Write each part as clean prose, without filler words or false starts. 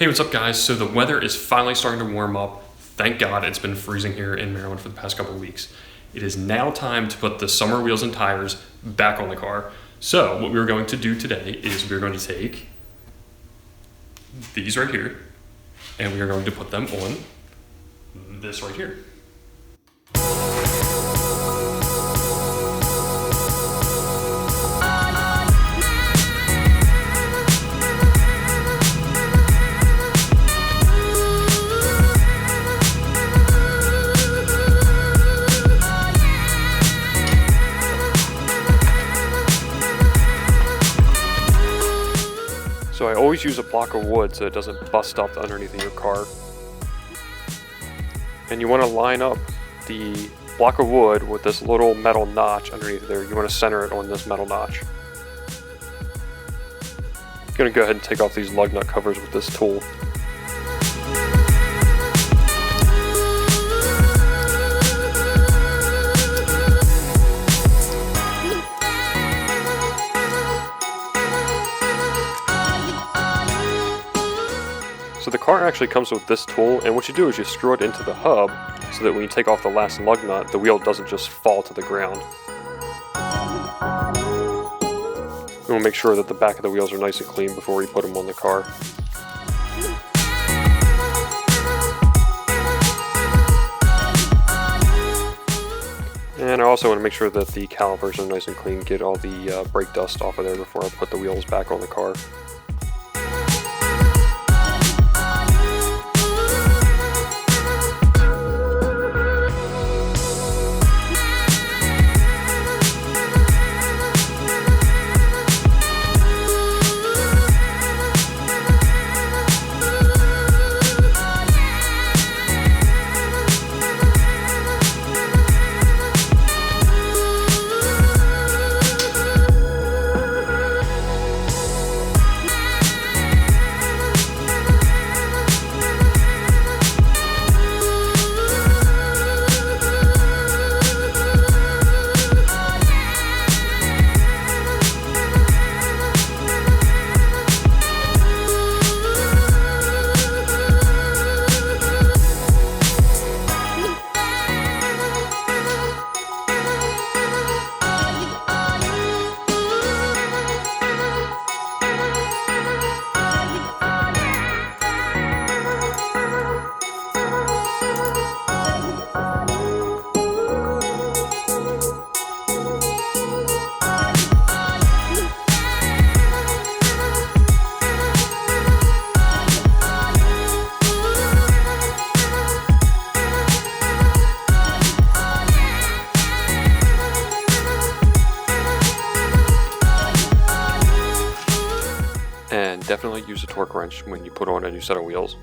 Hey, what's up guys? So the weather is finally starting to warm up. Thank God. It's been freezing here in Maryland for the past couple of weeks. It is now time to put the summer wheels and tires back on the car. So what we're going to do today is we're going to take these right here and we are going to put them on this right here. So I always use a block of wood so it doesn't bust up underneath of your car. And you want to line up the block of wood with this little metal notch underneath there. You want to center it on this metal notch. I'm going to go ahead and take off these lug nut covers with this tool. So the car actually comes with this tool, and what you do is you screw it into the hub so that when you take off the last lug nut, the wheel doesn't just fall to the ground. And we'll make sure that the back of the wheels are nice and clean before we put them on the car. And I also want to make sure that the calipers are nice and clean, get all the brake dust off of there before I put the wheels back on the car. And definitely use a torque wrench when you put on a new set of wheels.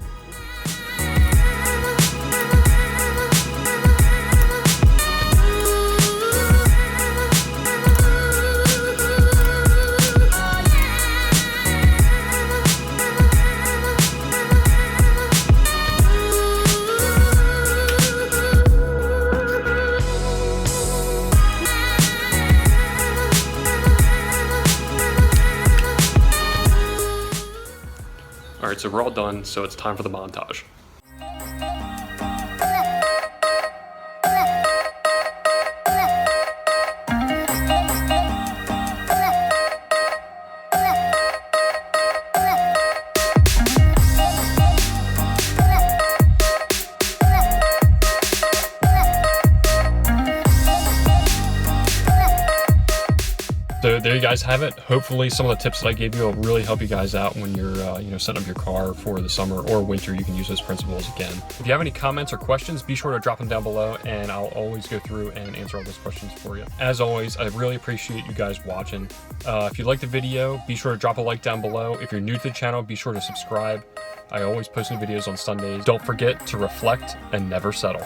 Alright, so we're all done, so it's time for the montage. So there you guys have it. Hopefully some of the tips that I gave you will really help you guys out when you're setting up your car for the summer or winter. You can use those principles again. If you have any comments or questions, be sure to drop them down below and I'll always go through and answer all those questions for you. As always, I really appreciate you guys watching. If you liked the video, be sure to drop a like down below. If you're new to the channel, be sure to subscribe. I always post new videos on Sundays. Don't forget to reflect and never settle.